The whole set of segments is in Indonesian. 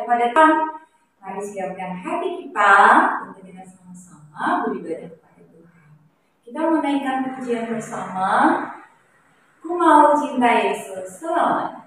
kepada Tuhan. Mari siapkan hati kita untuk kita sama-sama beribadah kepada Tuhan. Kita menaikkan pujian bersama. Ku mau cinta Yesus selamanya.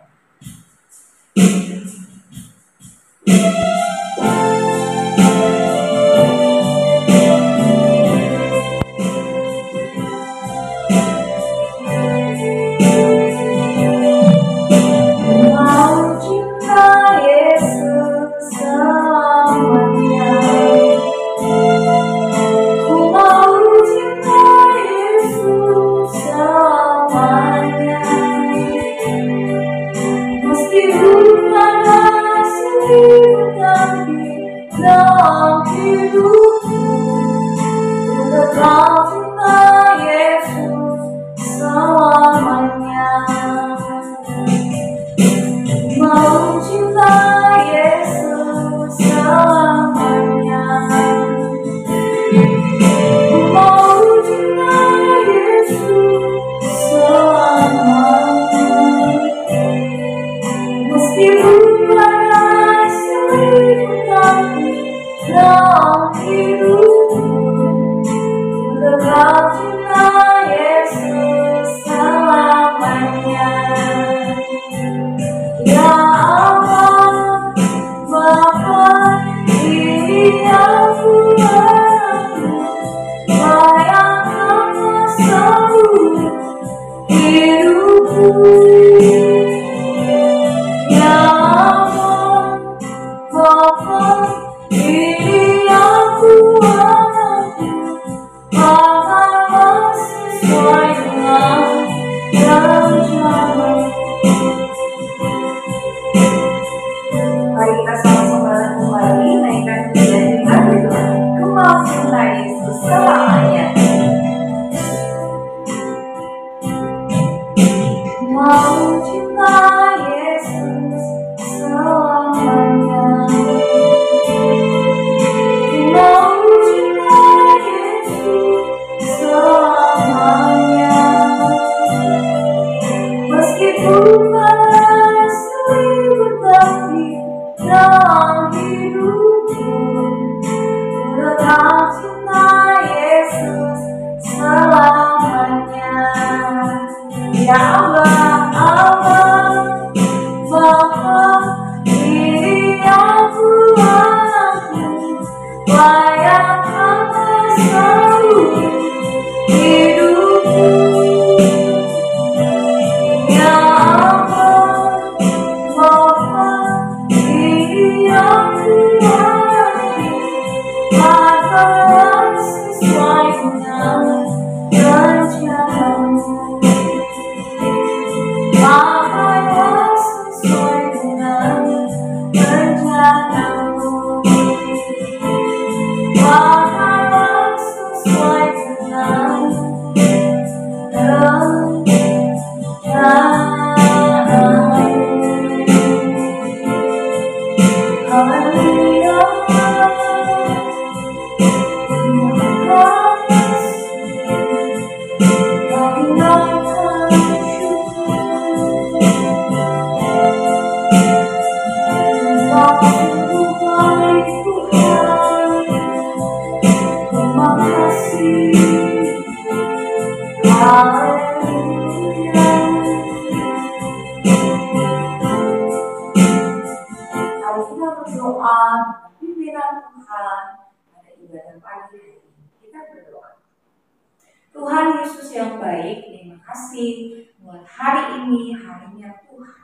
Tuhan Yesus yang baik, terima kasih buat hari ini, harinya Tuhan.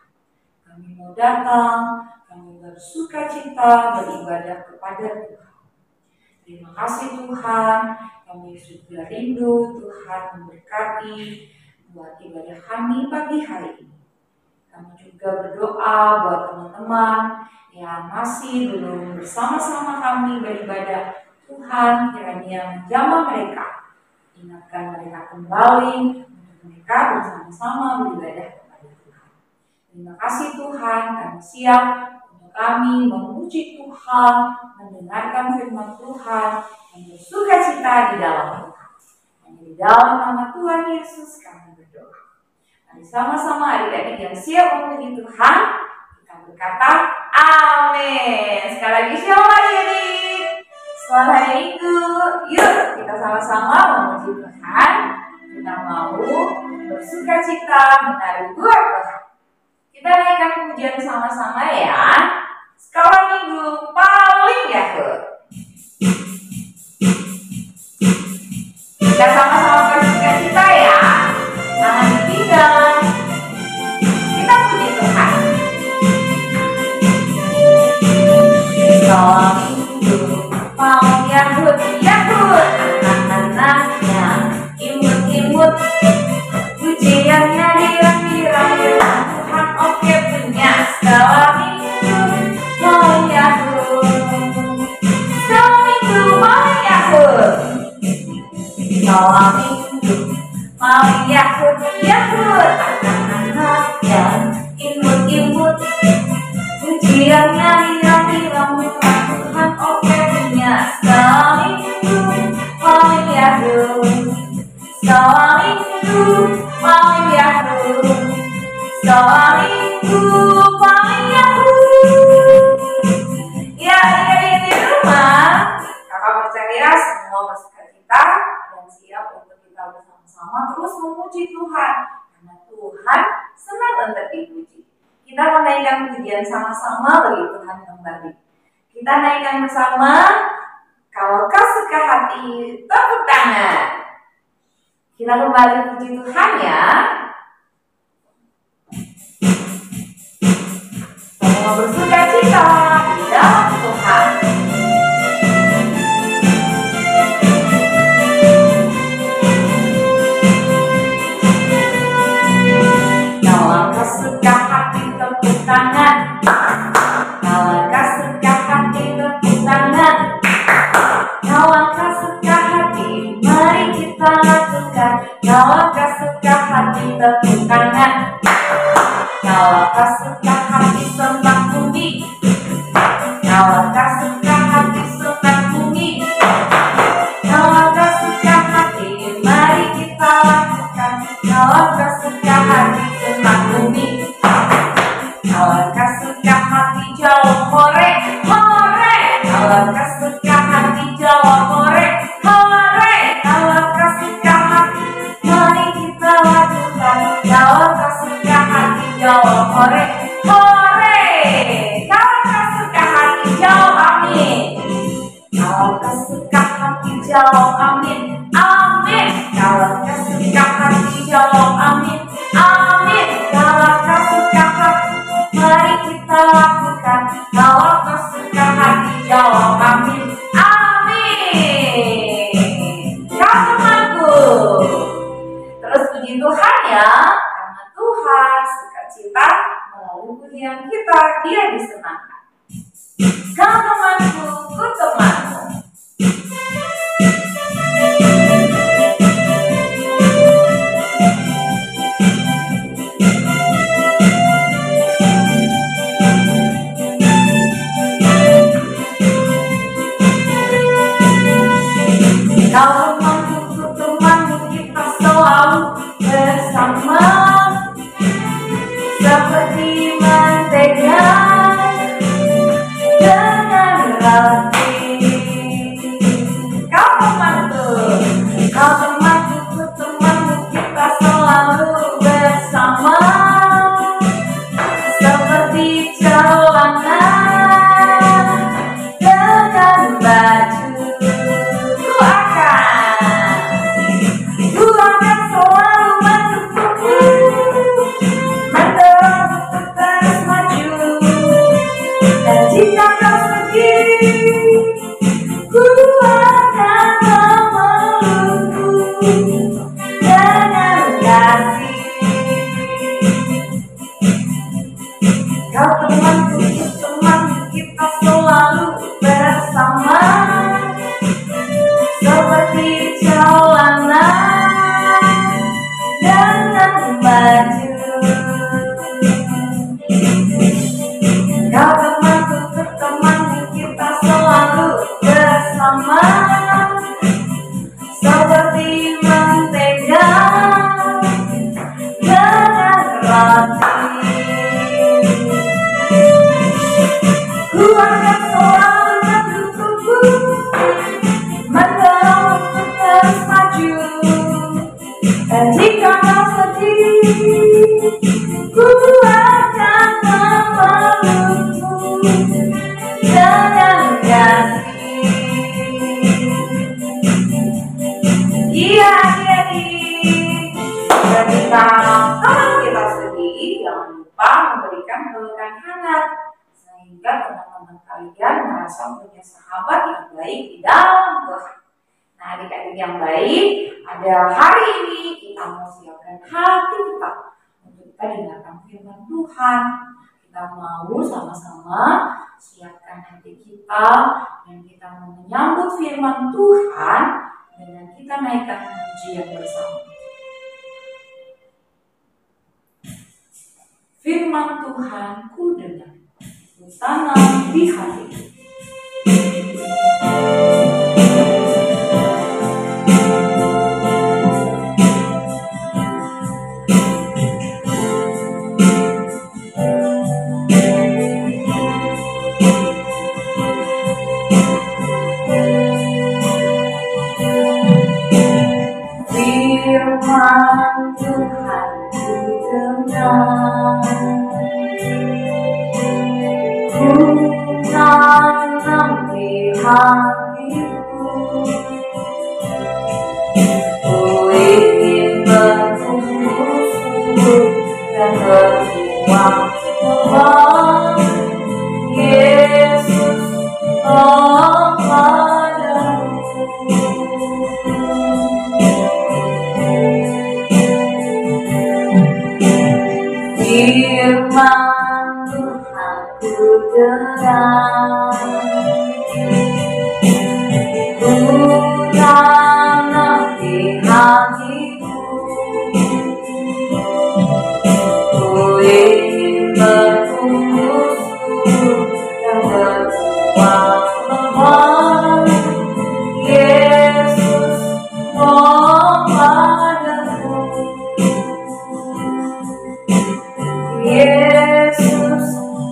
Kami mau datang, kami bersuka cita, beribadah kepada Tuhan. Terima kasih Tuhan, kami sudah rindu Tuhan memberkati buat ibadah kami pagi hari ini. Kami juga berdoa buat teman-teman yang masih belum bersama-sama kami beribadah. Tuhan kiranya menjamah mereka. Ingatkan mereka kembali untuk mereka bersama-sama beribadah kepada Tuhan. Terima kasih Tuhan, kami siap untuk kami memuji Tuhan, mendengarkan firman Tuhan, dan bersuka cita di dalam Tuhan. Hanya di dalam nama Tuhan Yesus kami berdoa. Mari sama-sama adik-adik yang siap memuji Tuhan, kita berkata amin. Sekali lagi shalom adik-adik. Selamat hari Minggu. Yuk kita sama-sama memuji Tuhan. Kita mau bersuka cita menari buat Tuhan. Kita naikkan pujian sama-sama ya. Skala Minggu paling Yahud. Kita sama-sama bersuka cita ya. Tangan dipegang. Kita puji Tuhan. Skala Minggu paling Yahud, Yahud. Anak-anaknya imut-imut. Pujiannya dirang-dirang. Tuhan oke punya. Skala Minggu paling Yahud. Skala Minggu paling Yahud. Skala Minggu paling Yahud, Yahud. Anak-anak yang imut-imut. Pujiannya dirang-dirang. Tuhan oke punya. Skala Minggu paling Yahud. Skala Minggu paling Yahud. Skala Minggu paling Yahud. Ya, adik-adik di rumah, kakak percaya semua bersuka cita dan siap untuk kita bersama-sama terus memuji Tuhan, karena Tuhan senang untuk dipuji. Kita menaikkan pujian sama-sama bagi Tuhan kembali. Kita naikkan bersama. Kalau kau suka hati, tepuk tangan. Kita kembali puji Tuhan ya. Semua bersuka cita di dalam Tuhan. Kalau kau suka hati, tepuk tangan. Kalau kau suka hati, tepuk tangan. Kalau kau suka hati, mari kita lakukan. Kalau kau suka hati, tepuk tangan. Kalau kau suka hati, sembah bumi. Kalau kau suka hati, sembah bumi. Kalau kau suka hati, mari kita lakukan. Kalau kau suka hati, sembah bumi. Kalau kau suka hati, jawab hore, hore. Kalau kau suka hati, jawab hore, hore. Kalau kau suka hati, mari kita lakukan. Kalau kau suka hati, jawab hore, hore. Kalau kau suka hati, jawab Iya adik-adik, ketika kita sedih, jangan lupa memberikan pelukan hangat sehingga teman-teman kalian merasa punya sahabat yang baik di dalam Tuhan. Nah, adik-adik yang baik, ada hari ini kita mau siapkan hati kita untuk kita dengarkan firman Tuhan. Kita mau sama-sama siapkan hati kita dan kita mau menyambut firman Tuhan dengan kita naikkan pujian bersama. Firman Tuhan ku dengar, ku tanam di hati. Firman Tuhan ku dengar, ku tanam di hatiku. Ku ingin bertumbuh subur dan berbuah lebat. Yesus padaku. Firman Tuhan ku dengar, ku tanam di hatiku. Ku ingin bertumbuh subur dan berbuah lebat. Yesus padaku. Yesus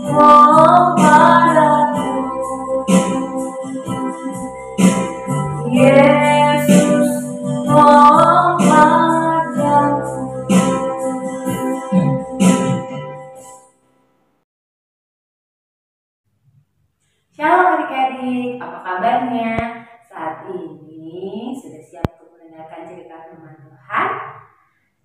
padaku. Yesus padaku. Shalom adik-adik, apa kabarnya? Saat ini sudah siap untuk mendengarkan cerita firman Tuhan?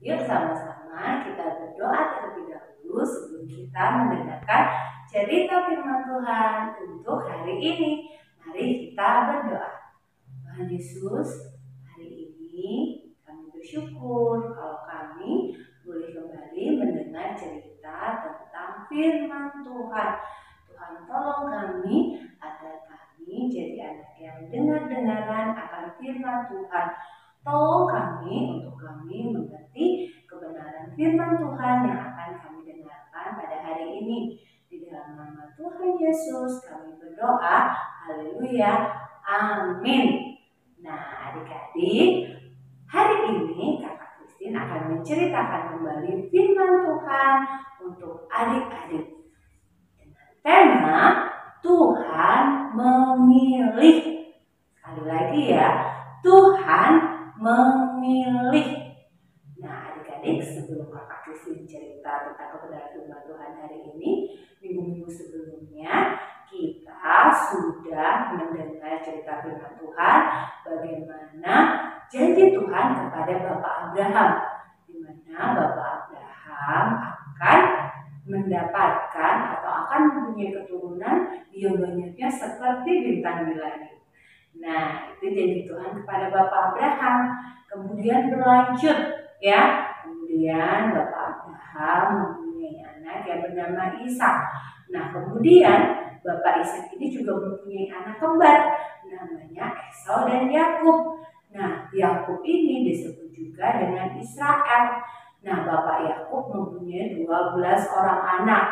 Yuk sama-sama kita berdoa terlebih dahulu sebelum kita mendengarkan cerita firman Tuhan untuk hari ini. Mari kita berdoa. Tuhan Yesus, hari ini kami bersyukur kalau kami boleh kembali mendengar cerita tentang firman Tuhan. Tuhan tolong kami agar kami jadi anak yang dengar-dengaran akan firman Tuhan. Tolong kami untuk kami mengerti kebenaran firman Tuhan yang akan kami dengarkan pada hari ini. Di dalam nama Tuhan Yesus kami berdoa. Haleluya. Amin. Nah, adik-adik, hari ini Kakak Christine akan menceritakan kembali firman Tuhan untuk adik-adik. Tema Tuhan memilih. Sekali lagi ya, Tuhan memilih. Nah, adik-adik, sebelum Kakak Christine cerita tentang kebenaran firman Tuhan hari ini, minggu-minggu sebelumnya kita sudah mendengar cerita firman Tuhan bagaimana janji Tuhan kepada Bapak Abraham, di mana Bapak Abraham akan mendapatkan atau akan mempunyai keturunan yang banyaknya seperti bintang di langit. Nah, itu janji Tuhan kepada Bapak Abraham. Kemudian berlanjut ya. Kemudian Bapak Abraham mempunyai anak yang bernama Ishak. Nah, kemudian Bapak Ishak ini juga mempunyai anak kembar namanya Esau dan Yakub. Nah, Yakub ini disebut juga dengan Israel. Nah, Bapak Yakub mempunyai 12 orang anak.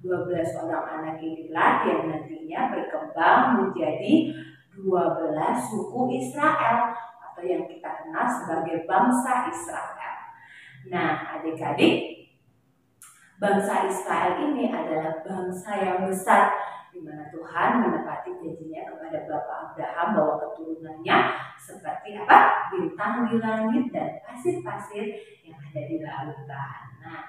12 orang anak inilah yang nantinya berkembang menjadi 12 suku Israel atau yang kita kenal sebagai bangsa Israel. Nah, adik-adik, bangsa Israel ini adalah bangsa yang besar di mana Tuhan menepati janjinya kepada Bapak Abraham bahwa keturunannya seperti apa? Bintang di langit dan pasir-pasir yang ada di lautan. Nah,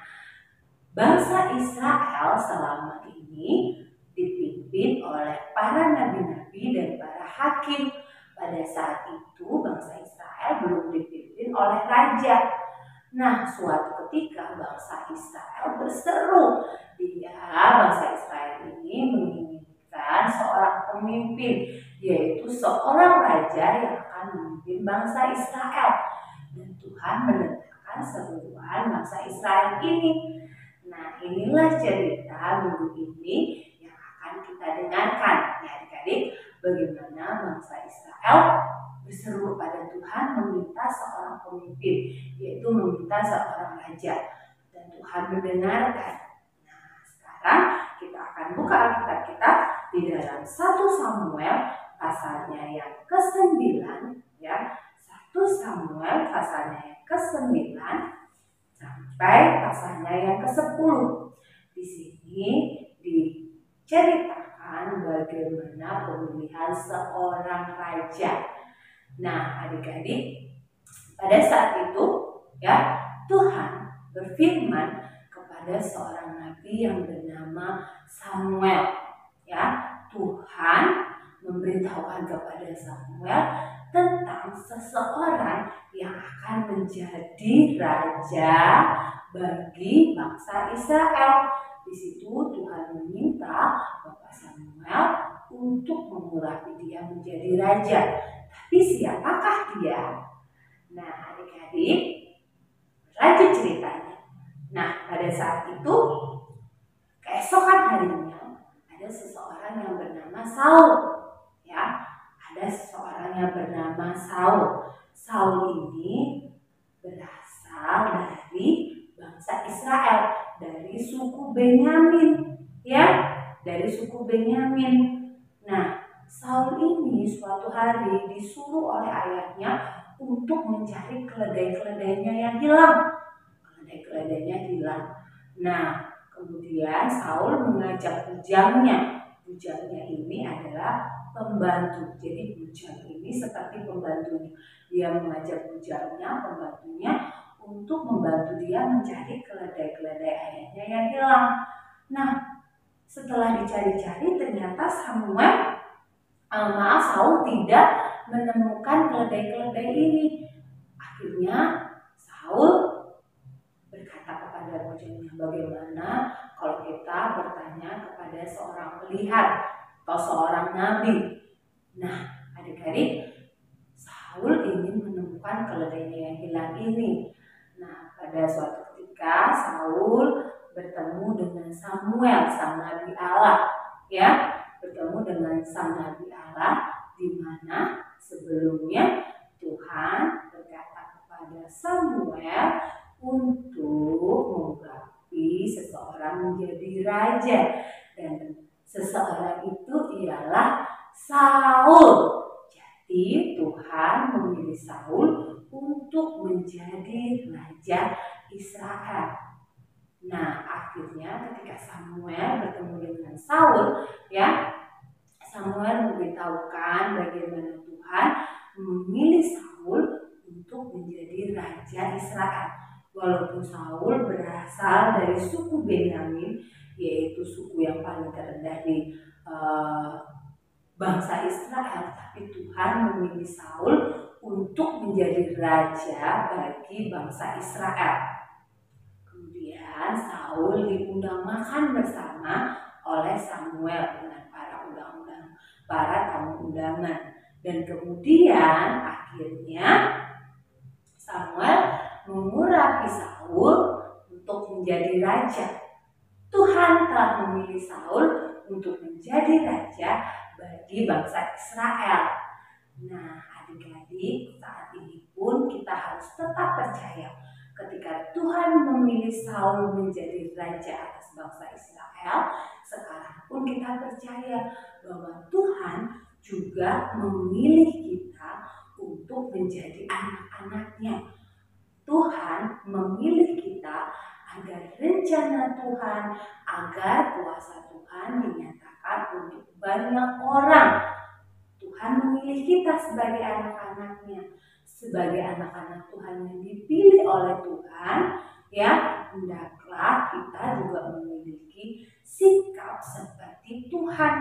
bangsa Israel selama ini dipimpin oleh para nabi-nabi dan para hakim. Pada saat itu bangsa Israel belum dipimpin oleh raja. Nah, suatu ketika bangsa Israel berseru. Bangsa Israel ini menginginkan seorang pemimpin, yaitu seorang raja yang akan memimpin bangsa Israel. Dan Tuhan mendengarkan seruan bangsa Israel ini. Nah, inilah cerita minggu ini yang akan kita dengarkan, ya adik-adik, bagaimana bangsa Israel berseru pada Tuhan meminta seorang pemimpin, yaitu meminta seorang raja, dan Tuhan mendengarkan. Nah, sekarang kita akan buka Alkitab kita di dalam 1 Samuel pasalnya yang ke-9, ya. 1 Samuel pasalnya yang ke-9 sampai pasalnya yang ke-10. Di sini diceritakan bagaimana pemilihan seorang raja. Nah, adik-adik, pada saat itu, ya, Tuhan berfirman kepada seorang nabi yang bernama Samuel. Ya, Tuhan memberitahukan kepada Samuel tentang seseorang yang akan menjadi raja bagi bangsa Israel. Di situ Tuhan meminta Bapak Samuel untuk mengurapi dia menjadi raja. Tapi siapakah dia? Nah, adik-adik, lanjut ceritanya. Nah, pada saat itu, keesokan harinya, ada seseorang yang bernama Saul. Ya, ada seseorang yang bernama Saul. Saul ini berasal dari bangsa Israel, dari suku Benyamin. Ya, dari suku Benyamin. Nah, Saul ini suatu hari disuruh oleh ayahnya untuk mencari keledai-keledainya yang hilang. Keledai-keledainya hilang. Nah, kemudian Saul mengajak bujangnya. Bujangnya ini adalah pembantu. Jadi bujang ini seperti pembantunya. Dia mengajak bujangnya, pembantunya, untuk membantu dia mencari keledai-keledai ayahnya yang hilang. Nah, setelah dicari-cari ternyata Saul tidak menemukan keledai-keledai ini. Akhirnya Saul berkata kepada bujangnya, bagaimana kalau kita bertanya kepada seorang pelihat atau seorang nabi. Nah, adik-adik, Saul ingin menemukan keledainya yang hilang ini. Nah, pada suatu ketika Saul bertemu dengan Samuel, sang nabi Allah, ya, bertemu dengan sang nabi Allah, di mana sebelumnya Tuhan berkata kepada Samuel untuk mengurapi seseorang menjadi raja, dan seseorang itu ialah Saul. Jadi Tuhan memilih Saul untuk menjadi raja Israel. Nah, akhirnya ketika Samuel bertemu dengan Saul, ya, Samuel memberitahukan bagaimana Tuhan memilih Saul untuk menjadi raja Israel. Walaupun Saul berasal dari suku Benyamin, yaitu suku yang paling terendah di bangsa Israel, tapi Tuhan memilih Saul untuk menjadi raja bagi bangsa Israel. Kemudian Saul diundang makan bersama oleh Samuel dengan para tamu undangan, dan kemudian akhirnya Samuel mengurapi Saul untuk menjadi raja. Tuhan telah memilih Saul untuk menjadi raja bagi bangsa Israel. Nah, adik-adik, saat ini pun kita harus tetap percaya ketika Tuhan memilih Saul menjadi raja atas bangsa Israel. Sekarang pun kita percaya bahwa Tuhan juga memilih kita untuk menjadi anak-anaknya. Tuhan memilih kita agar rencana Tuhan, agar kuasa Tuhan dinyatakan untuk banyak orang. Tuhan memilih kita sebagai anak-anaknya, sebagai anak-anak Tuhan yang dipilih oleh Tuhan, ya, hendaklah kita juga memiliki sikap seperti Tuhan,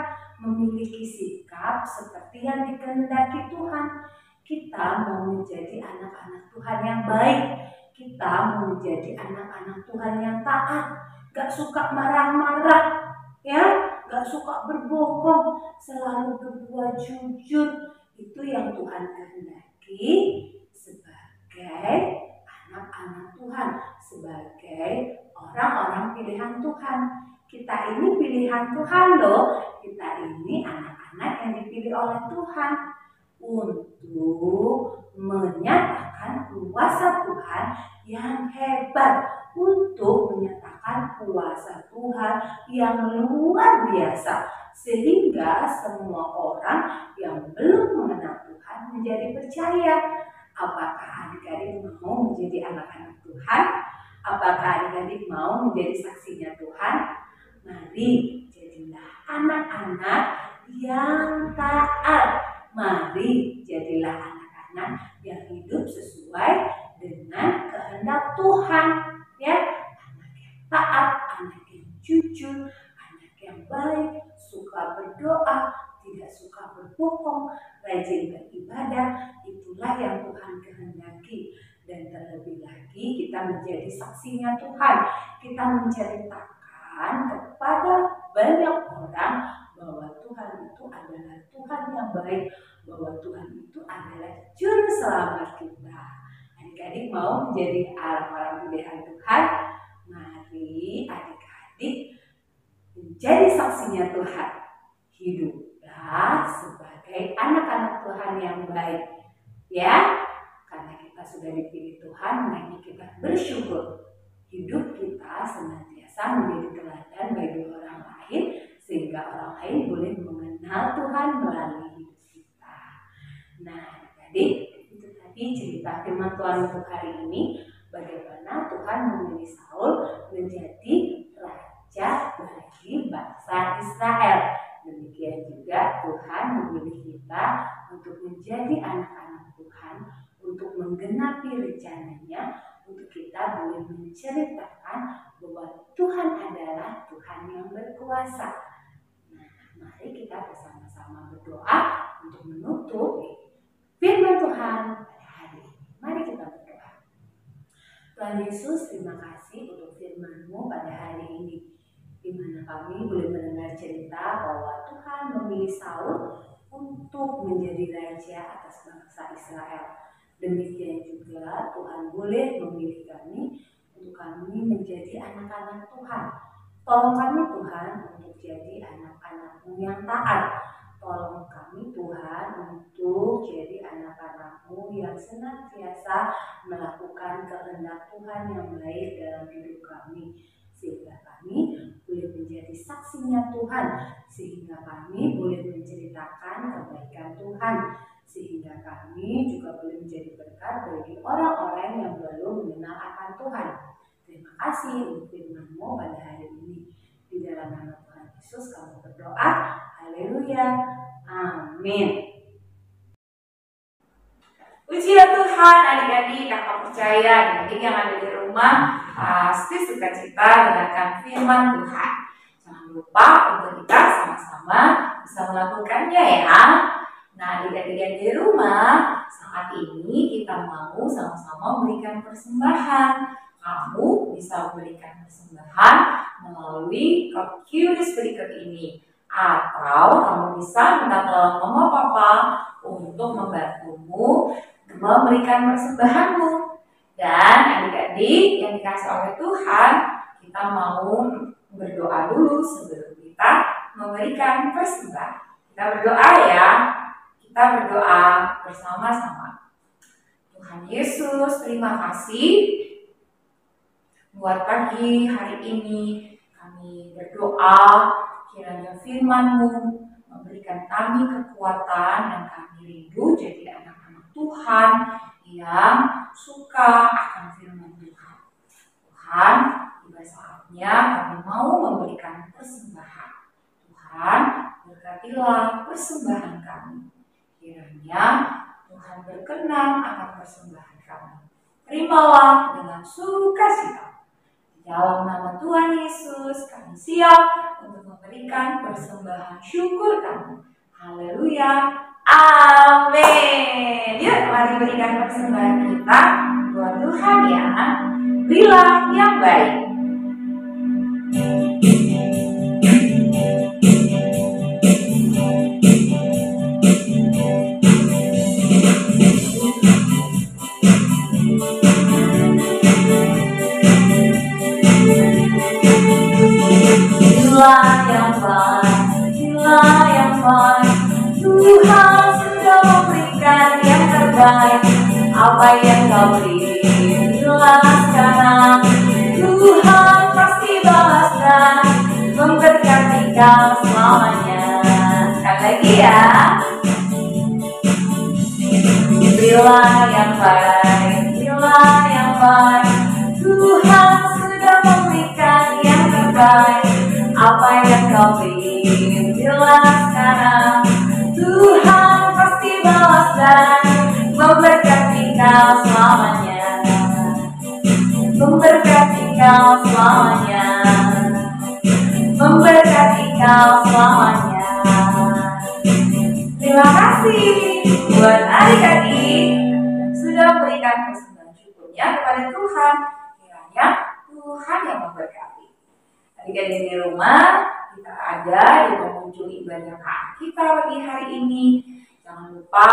memiliki sikap seperti yang dikehendaki Tuhan. Kita mau menjadi anak-anak Tuhan yang baik. Kita mau menjadi anak-anak Tuhan yang taat. Gak suka marah-marah, ya, gak suka berbohong, selalu berbuat jujur. Itu yang Tuhan kehendaki sebagai anak-anak Tuhan, sebagai orang-orang pilihan Tuhan. Kita ini pilihan Tuhan loh. Kita ini anak-anak yang dipilih oleh Tuhan untuk menyatakan kuasa Tuhan yang hebat, untuk menyatakan kuasa Tuhan yang luar biasa, sehingga semua orang yang belum mengenal Tuhan menjadi percaya. Apakah adik-adik mau menjadi anak-anak Tuhan? Apakah adik-adik mau menjadi saksinya Tuhan? Mari jadilah anak-anak yang taat. Mari jadilah anak-anak yang hidup sesuai dengan kehendak Tuhan, ya. Anak yang taat, anak yang jujur, anak yang baik, suka berdoa, tidak suka berbohong, rajin beribadah. Itulah yang Tuhan kehendaki. Dan terlebih lagi kita menjadi saksinya Tuhan. Kita menceritakan kepada banyak orang bahwa Tuhan itu adalah Tuhan yang baik, bahwa Tuhan itu adalah juru selamat kita. Adik-adik mau menjadi orang-orang pilihan Tuhan? Mari adik-adik menjadi saksinya Tuhan. Hiduplah sebagai anak-anak Tuhan yang baik, ya. Karena kita sudah dipilih Tuhan, maka kita bersyukur. Hidup kita senantiasa menjadi teladan bagi orang lain, sehingga orang lain boleh mengenal Tuhan melalui hidup kita. Nah, jadi itu tadi cerita firman Tuhan untuk hari ini, bagaimana Tuhan memilih Saul menjadi raja bagi bangsa Israel. Demikian juga Tuhan memilih kita untuk menjadi anak-anak Tuhan, untuk menggenapi rencananya, untuk kita boleh menceritakan bahwa Tuhan adalah Tuhan yang berkuasa. Nah, mari kita bersama-sama berdoa untuk menutup firman Tuhan pada hari ini. Mari kita berdoa. Tuhan Yesus, terima kasih untuk firman-Mu pada hari ini, di mana kami boleh mendengar cerita bahwa Tuhan memilih Saul untuk menjadi raja atas bangsa Israel. Demikian juga Tuhan boleh memilih kami untuk kami menjadi anak-anak Tuhan. Tolong kami Tuhan untuk jadi anak-anak-Mu yang taat. Tolong kami Tuhan untuk jadi anak-anak-Mu yang senantiasa melakukan kehendak Tuhan yang baik dalam hidup kami, sehingga kami boleh menjadi saksinya Tuhan, sehingga kami boleh menceritakan kebaikan Tuhan, sehingga kami juga boleh menjadi berkat bagi orang-orang yang belum mengenal akan Tuhan. Terima kasih untuk firman-Mu pada hari ini. Di dalam nama Tuhan Yesus kami berdoa. Haleluya. Amin. Puji Tuhan, adik-adik, kakak percaya, adik-adik yang ada di rumah pasti sukacita mendengarkan firman Tuhan. Jangan lupa untuk kita sama-sama bisa melakukannya ya. Nah, adik-adik yang di rumah, saat ini kita mau sama-sama memberikan persembahan. Kamu bisa memberikan persembahan melalui QRIS berikut ini. Atau kamu bisa minta tolong mama papa untuk membantumu memberikan persembahanmu. Dan adik-adik yang dikasih oleh Tuhan, kita mau berdoa dulu sebelum kita memberikan persembahan. Kita berdoa ya. Kita berdoa bersama-sama. Tuhan Yesus, terima kasih buat pagi hari ini. Kami berdoa kiranya firman-Mu memberikan kami kekuatan dan kami rindu jadi anak-anak Tuhan yang suka akan firman Tuhan. Tuhan, tiba saatnya kami mau memberikan persembahan. Tuhan, berkatilah persembahan kami. Kiranya Tuhan berkenan akan persembahan kami. Terimalah dengan sukacita. Dalam nama Tuhan Yesus, kami siap untuk memberikan persembahan syukur kami. Haleluya. Amin. Yuk, mari berikan persembahan kita buat Tuhan ya. Berilah yang baik. Berilah yang baik, berilah yang baik. Tuhan sudah memberikan yang terbaik. Apa yang kau beri, berilah sekarang. Tuhan pasti balaskan, memberkati kau selamanya. Sekali lagi ya. Berilah yang baik, berilah yang baik. Tuhan sudah memberikan yang terbaik. Apa yang kau beri, berilah sekarang. Tuhan pasti balaskan, memberkati kau selamanya. Memberkati kau selamanya. Memberkati kau selamanya. Terima kasih buat adik-adik yang sudah berikan persembahan syukurnya kepada Tuhan. Kiranya Tuhan yang memberkati. Adik-adik di rumah, kita ada di penghujung ibadah kita pagi hari ini. Jangan lupa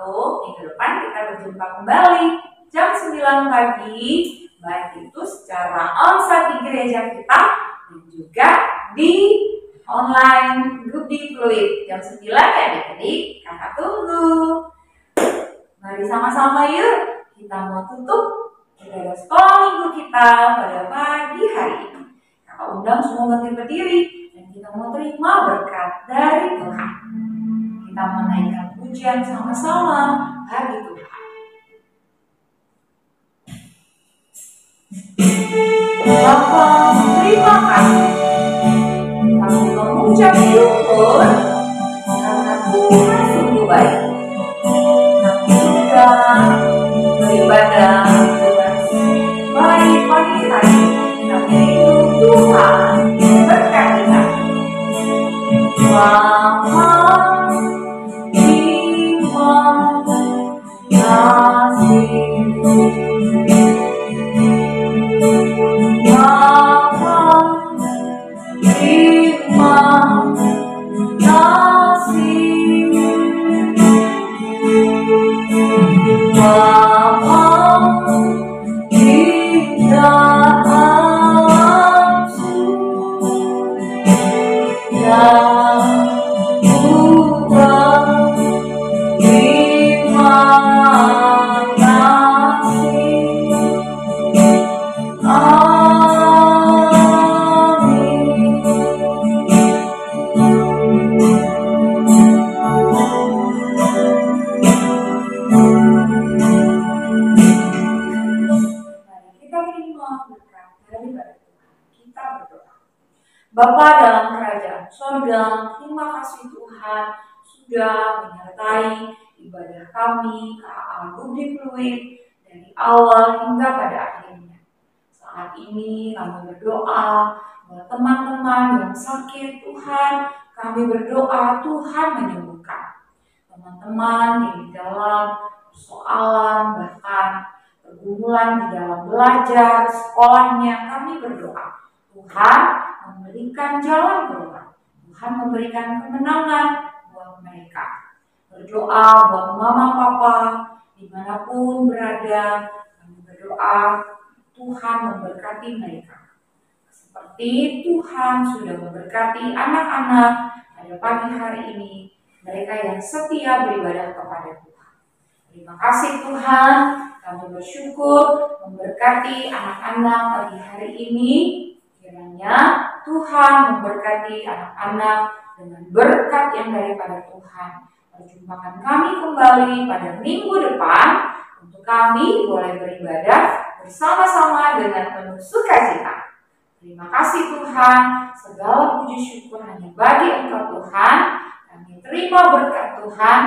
untuk minggu depan kita berjumpa kembali jam 9 pagi, baik itu secara onsite di gereja kita dan juga di online grup di Fluid jam 9 ya adik-adik. Kakak tunggu. Mari sama-sama yuk kita mau tutup ibadah sekolah minggu kita pada pagi hari ini. Kakak undang semua berdiri dan kita mau terima berkat dari Tuhan. Kita menaikkan pujian sama-sama bagi Tuhan. Bapa, terima kasih. Kami mengucap syukur karena Tuhan sungguh baik. Kami sudah beribadah dengan baik pagi hari. Kami rindu Tuhan berkati kami. Bapa, terima kasih. Bapa dalam kerajaan sorga, terima kasih Tuhan sudah menyertai ibadah kami KA Budi Fluid dari awal hingga pada akhirnya. Saat ini kami berdoa buat teman-teman yang sakit, Tuhan kami berdoa Tuhan menyembuhkan. Teman-teman yang di dalam persoalan bahkan pergumulan di dalam belajar sekolahnya, kami berdoa Tuhan memberikan jalan keluar. Tuhan memberikan kemenangan buat mereka. Berdoa buat mama papa dimanapun berada. Kami berdoa Tuhan memberkati mereka. Seperti Tuhan sudah memberkati anak-anak pada pagi hari ini. Mereka yang setia beribadah kepada Tuhan. Terima kasih Tuhan. Kami bersyukur memberkati anak-anak pagi hari ini. Kiranya Tuhan memberkati anak-anak dengan berkat yang daripada Tuhan. Perjumpakan kami kembali pada minggu depan untuk kami boleh beribadah bersama-sama dengan penuh sukacita. Terima kasih Tuhan, segala puji syukur hanya bagi Engkau Tuhan. Kami terima berkat Tuhan,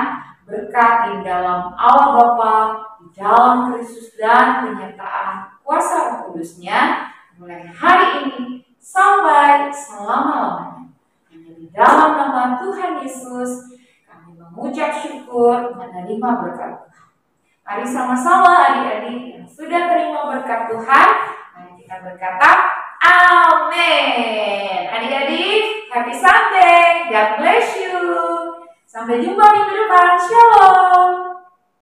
berkat di dalam Allah Bapa, di dalam Kristus dan penyertaan kuasa Roh Kudus-Nya mulai hari ini sampai selama-lamanya. Hanya di dalam nama Tuhan Yesus kami mengucap syukur, menerima berkat Tuhan. Mari sama-sama adik-adik yang sudah terima berkat Tuhan, mari kita berkata amin. Adik-adik, happy Sunday, God bless you. Sampai jumpa minggu depan, shalom.